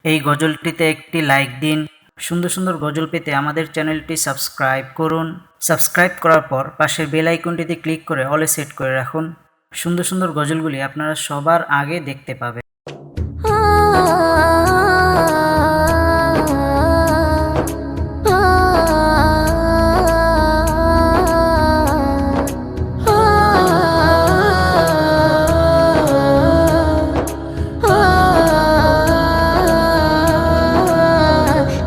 এই গজলটিতে একটি লাইক দিন। সুন্দর সুন্দর গজল পেতে আমাদের চ্যানেলটি সাবস্ক্রাইব করুন। সাবস্ক্রাইব করার পর পাশের বেল আইকনটিতে ক্লিক করে অলে সেট করে রাখুন। সুন্দর সুন্দর গজলগুলি আপনারা সবার আগে দেখতে পাবেন।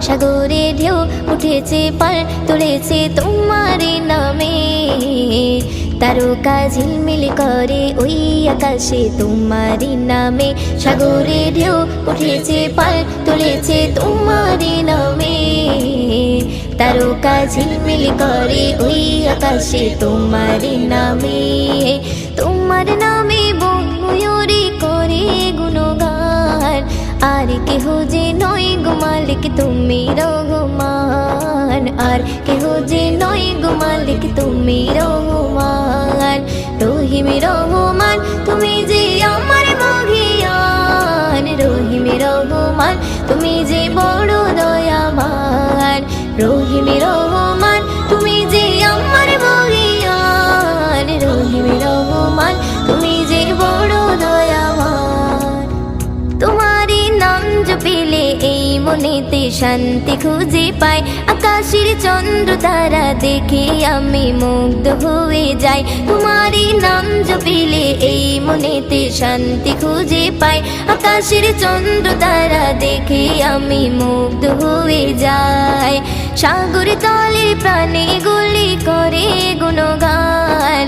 সাগরে ঢেউ উঠেছে পার তুলেছে তোমার নামে, তারকা ঝিলমিল করে ওই আকাশে তোমার নামে। সাগরে ঢেউ উঠেছে পার তুলেছে তোমার নামে, তারকা ঝিলমিল করে ওই আকাশে তোমার নামে। তোমার নামে বন ময়ূরী করে গুণগান, আর কেহ যে নয় গো মালিক তুমি রহমান, আর কেহ যে নয় গো মালিক তুমি রহমান। রহিম রহমান তুমি যে আমার মহিয়ান, রহিম রহমান তুমি যে বড় দয়াবান। রহিম রহমান তুমি যে আমার মহিয়ান, রহিম রহমান তুমি যে বড় দয়াবান। তোমারই নাম জপিলে এই মনেতে শান্তি খুঁজে পাই, আকাশের চন্দ্র তারা দেখে আমি মুগ্ধ হয়ে যাই। তোমারই নাম জপিলে এই মনেতে শান্তি খুঁজে পাই, আকাশের চন্দ্র তারা দেখে আমি মুগ্ধ হয়ে যাই। সাগর তলে প্রাণে গুলি করে গুণগান,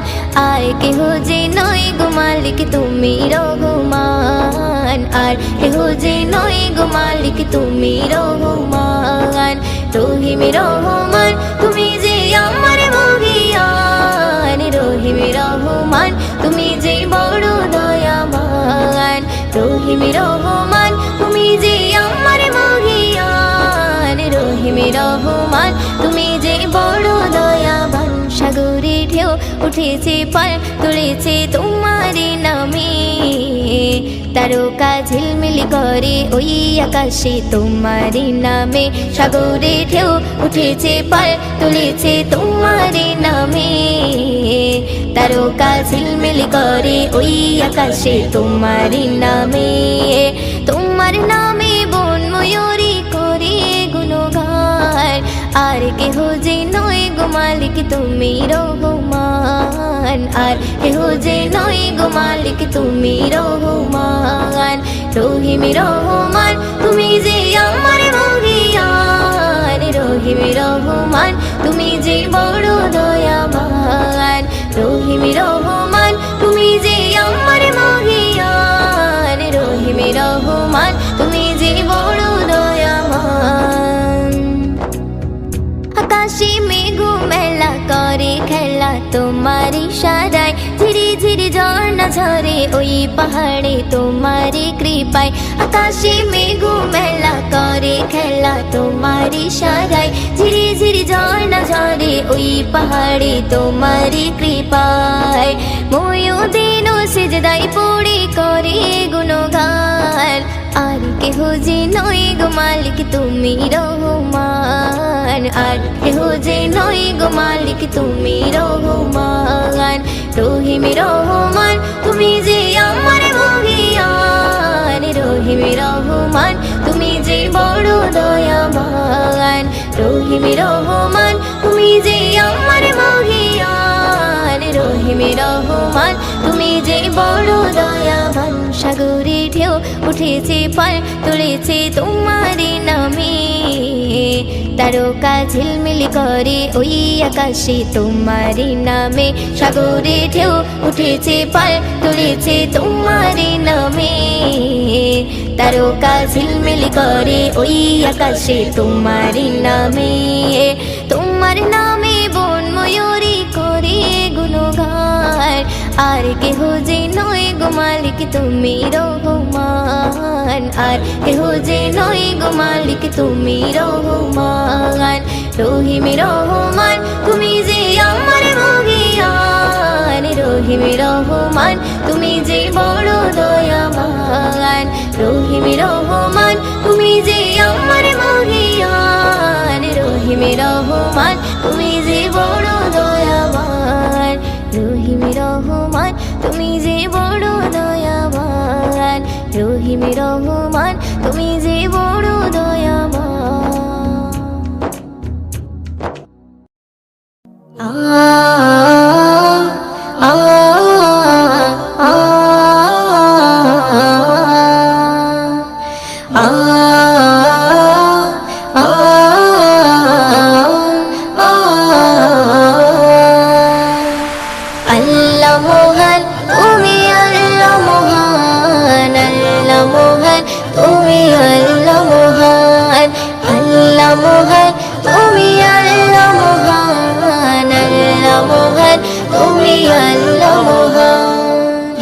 আর কেহ যে নয় গো মালিক তুমি রহমান, আর কেহ যে নয় গো মালিক তুমি রহমান। রহিম রহমান তুমি যে আমার মহিয়ান, রহিম রহমান তুমি যে বড় দয়াবান। রহিম রহমান তুমি যে আমার মহিয়ান, রহিম রহমান তুমি যে বড় দয়াবান। সাগরে ঢেউ উঠেছে পার তুলেছে তোমার নামে, তারকা ঝিলমিল করে ওই আকাশে তোমার নামে। সাগরে ঢেউ উঠেছে পার তুলেছে তোমার নামে, তারকা ঝিলমিল করে ওই আকাশে তোমার নামে। তোমার নামে বন ময়ূরী করে গুণগান, আর কেহ যে নয় গো মালিক তুমি রহমান, আর কেহ যে নয় গো মালিক তুমি রহমান। রহিম রহমান তুমি যে আমার মহিয়ান, রহিম রহমান তুমি যে বড় দয়াবান। রহিম রহমান তুমি যে আমার মহিয়ান, রহিম রহমান তুমি যে বড় দয়াবান। আকাশে মেঘ মেলা করে খেলা তোমার ইশারায়, ঝিরি ঝিরি ঝর্ণা ঝরে ওই পাহাড়ে তোমার কৃপায়। আকাশে মেঘ মেলা করে খেলা তোমার ইশারায়, ঝিরি ঝিরি ঝর্ণা ঝরে ওই পাহাড়ে তোমার কৃপায়। ময়ূদিন সিজদায় পড়ে করে গুণগান, আর কেহ যে নয় গো মালিক তুমি রহমান, আর কেহ যে নয় গো মালিক তুমি রহমান। রহিম রহমান তুমি যে আমার মহিয়ান, রহিম রহমান তুমি যে বড় দয়াবান। রহিম রহমান তুমি যে আমার মহিয়ান, রহিম রহমান তুমি যে বড় দয়াবান। সাগরে ঢেউ উঠেছে পার তুলেছে তোমার নামে, তারকা ঝিলমিল করে ওই আকাশে তোমার নামে। সাগরে ঢেউ উঠেছে পার তুলেছে তোমার নামে, তারকা ঝিলমিল করে ওই আকাশে তোমার নামে। তোমার নামে বন ময়ূরী করে গুণগান, আর কেহ যে নয় গো মালিক তুমি রহমান, আর কেহ যে নয় গো মালিক তুমি রহমান। রহিম রহমান তুমি যে আমার মহিয়ান, রহিম রহমান তুমি যে বড় দয়াবান। রহিম রহমান তুমি যে আমার মহিয়ান রহিম রহমান তুমি যে বড় দয়াবান রহিম রহমান তুমি যে বড় দয়াবান রহিম রহমান তুমি যে বড় দয়াবান আ আ আ আ আল্লাহ মহান তুমি আল্লাহ মহান আল্লাহ মহান তুমি আল্লাহ মহান আল্লাহ মহান তুমি আল্লাহ মহান আল্লাহ মহান তুমি আল্লাহ মহান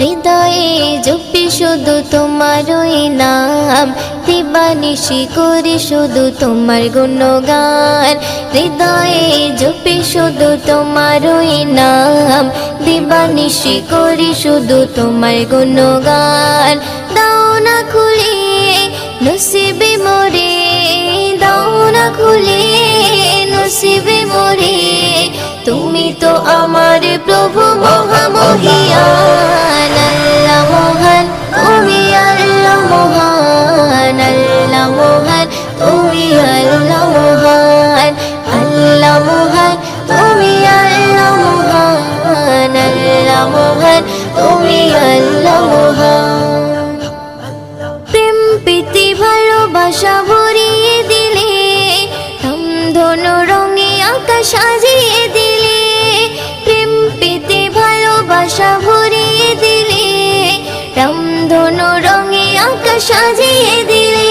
হৃদয়ে জপি শুধু তোমারই নাম দিবানিশি করি শুধু তোমার গুণগান হৃদয়ে জপি শুধু তোমারই নাম দিবানিশি করি শুধু তোমার গুণগান দাও না খুলে নসিবে মোরে দাও না খুলে নসিবে মোরে তুমি তো আমার প্রভু মহামহিয়ান আল্লাহ মহান তুমি আল্লাহ মহান আল্লাহ মহান তুমি আল্লাহ মহান আল্লাহ মহান তুমি আল্লাহ মহান আল্লাহ মহান তুমি আল্লাহ মহান প্রেম প্রীতি ভালোবাসা ভরিয়ে দিলে ধনু রঙে আকাশ সাজিয়ে দিলে প্রেম প্রীতি ভালোবাসা ভরিয়ে দিলে রামধনু রঙে আকাশ সাজিয়ে দিলে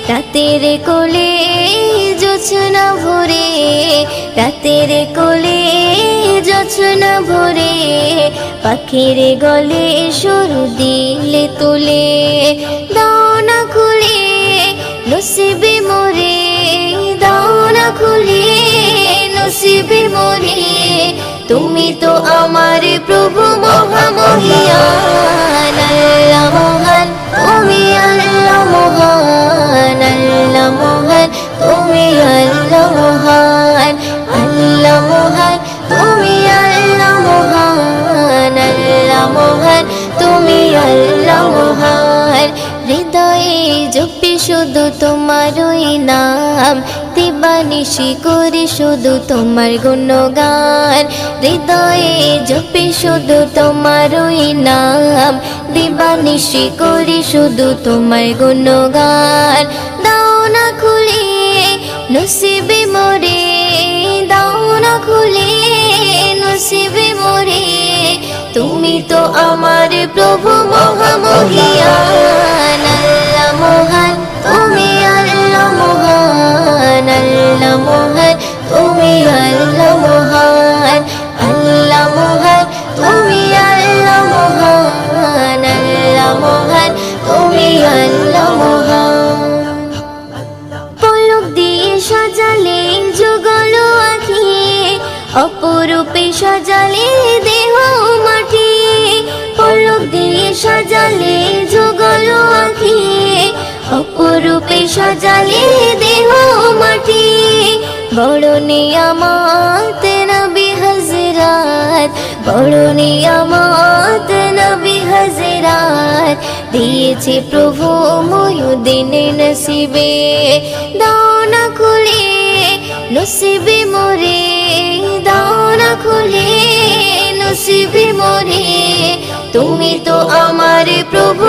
রাতের কোলে জোছনা ভরে রাতের কোলে জোছনা ভরে পাখির গলে সরু দিলে তুলে দাও না খুলে নসিবে মোরে দাও না খুলে নসিবে মোরে তুমি তো আমার প্রভু মহামহিয়ান আল্লাহ মহান তুমি আল্লাহ মহান আল্লাহ মহান তুমি আল্লাহ মহান আল্লাহ মহান তুমি আল্লাহ মহান আল্লাহ মহান তুমি আল্লাহ মহান হৃদয়ে জপি শুধু তোমারই নাম দিবানিশি করি শুধু তোমার গুণগান হৃদয়ে জপি শুধু তোমারই নাম দিবানিশি করি শুধু তোমার গুণগান দাও না খুলে নসিবে মোরে দাও না খুলে নসিবে মোরে তুমি তো আমার প্রভু মহামহিয়ান আল্লাহ মহান তুমি আল্লাহ মহান আল্লাহ মহান তুমি আল্লাহ মহান আল্লাহ মহান তুমি আল্লাহ মহান আল্লাহ মহান তুমি আল্লাহ মহান পলক দিয়ে সাজালে যুগল আঁখি অপরূপে সাজালে দেহ মাটি পলক দিয়ে সাজালে যুগল আঁখি অপরূপে সাজালে দেহ মাটি বড় নিয়ামত নবী হযরত বড় নিয়ামত নবী হযরত দিয়েছে প্রভু মুয়ুদ্দিন নসিবে দাও না খুলে নসিবে মোরে দাও না খুলে নসিবে মোরে তুমি তো আমার প্রভু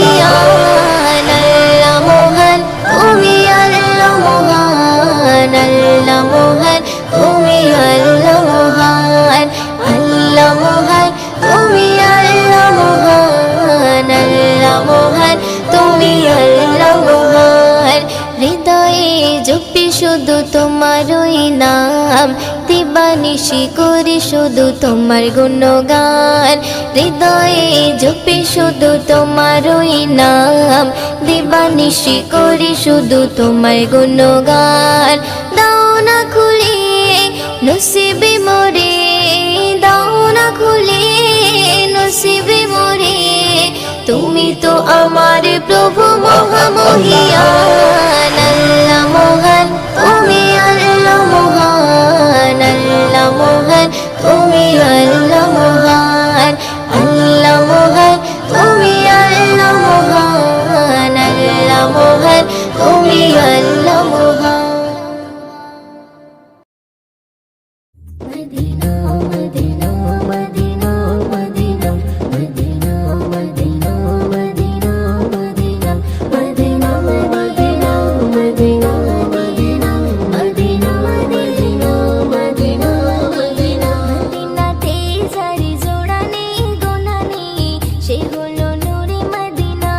মহামহিয়ান আল্লাহ মহান তুমি আল্লাহ মহান আল্লাহ মহান তুমি আল্লাহ মহান আল্লাহ মহান তুমি আল্লাহ মহান আল্লাহ মহান তুমি আল্লাহ মহান হৃদয়ে জপি শুধু তোমারই নাম দিবানিশি করি শুধু তোমার গুণগান হৃদয়ে জপি শুধু তোমারই নাম দিবানিশি করি শুধু তোমার গুণগান দাও না খুলে নসিবে মোরে দাও না খুলে নসিবে মোরে তুমি তো আমার প্রভু মহামহিয়ান আল্লাহ মহান তুমি আল্লাহ মহান আল্লাহ মহান তুমি আল্লাহ মহান আল্লাহ মহান তুমি আল্লাহ মহান আল্লাহ মহান তুমি আল্লাহ মহান Medina Medina Medina Medina Medina Medina Medina Medina Medina Medina Medina Medina Medina Medina Medina Medina মদিনাতে সারি জোড়ানে গোনানে সে হলো নূরে মদিনা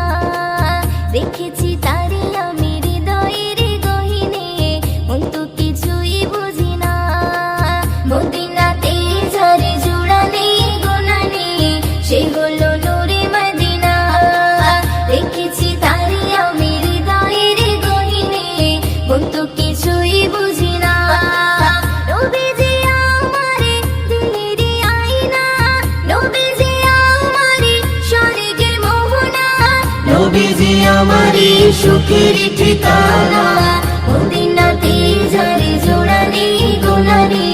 দেখেছি তারে আমি হৃদয়ের গহীনে মন তো কিছুই বুঝি না মদিনাতে ঝরে জোড়ানে গোনানে সে হলো নূরে মদিনা দেখেছি তারে আমি হৃদয়ের গহীনে মন তো কিছুই বুঝি না নবীজি আমারে দিলেরই আয়না নবীজি আমারে স্বর্গের মোহনা নবীজি আমারে সুখের ঠিকানা মদিনাতে ঝরে জোড়ানে গোনানে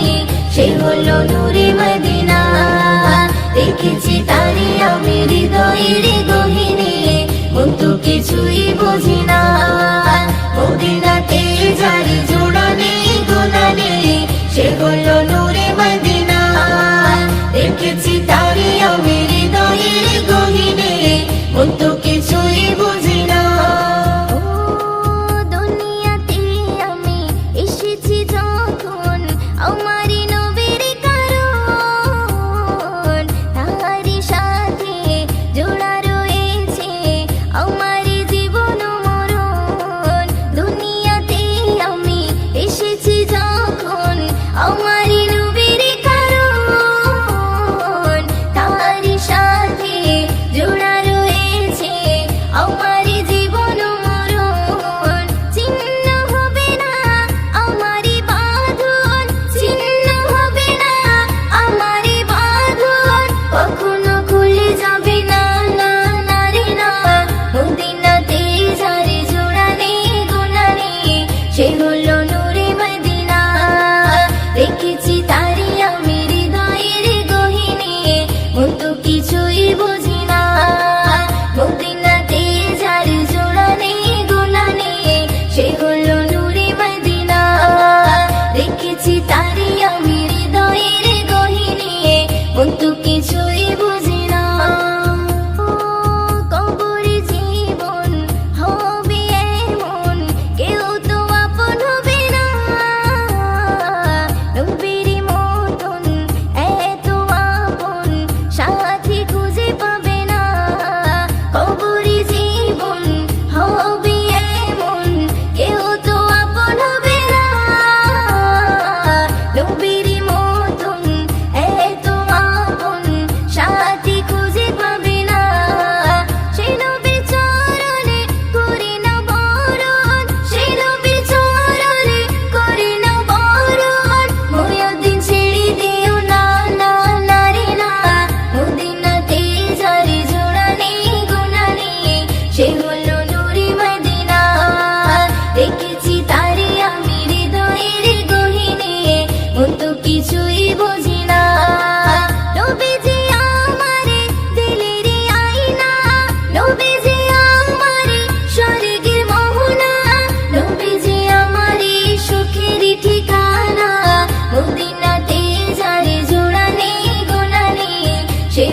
সে হলো নূরে মদিনা দেখেছি তারে আমি হৃদয়ের গহীনে মন তো কিছুই বুঝি না মদিনাতে ঝরে জোড়ানে গোনানে সে হলো নূরে মদিনা দেখেছি তারে আমি হৃদয়ের গহীনে মন তো কিছুই বুঝি না ও দুনিয়াতে আমি এসেছি যখন আমারই নবীর কারণ তারই সাথে জোড়া রয়েছে আমার জীবন মরণ দুনিয়াতে আমি এসেছি যখন আমারই নবীর কারণ তারই সাথে জোড়া রয়েছে আমার জীবন মরণ চিহ্ন হবে না আমারই বাঁধন চিহ্ন হবে না আমারই বাঁধন কখনো খুলে যাবে না না না রে না মদিনাতে ঝরে জোড়ানে গোনানে সে হলো নূরে মদিনা দেখেছি তারে আমি হৃদয়ের গহীনে মন তো কিছুই বুঝি না মদিনাতে ঝরে জোড়ানে গোনানে সে হলো নূরে মদিনা দেখেছি তারে আমি হৃদয়ের গহীনে মন তো কিছুই বুঝি না ও কবরে জীবন হবে এমন কেউ তো আপন হবে না নবীর মতন এত আপন সাথী খুঁজে পাবে না কবরে জীবন হবে এমন কেউ তো আপন হবে না নবীর মতন এত আপন সাথী খুঁজে পাবে না সেই নবীর চরণে করি না বরণ সেই নবীর চরণে করি না বরণ মুয়াজ্জিন ছেড়ে দিও না না না রে না মদিনাতে ঝরে জোড়ানে গোনানে সে হলো নূরে মদিনা দেখেছি তারে আমি হৃদয়ের গহীনে মন তো কিছুই বুঝি না নবীজি আমারে দিলেরই আয়না নবীজি আমারে স্বর্গের মোহনা নবীজি আমারে সুখের ঠিকানা মদিনাতে ঝরে জোড়ানে গোনানে সে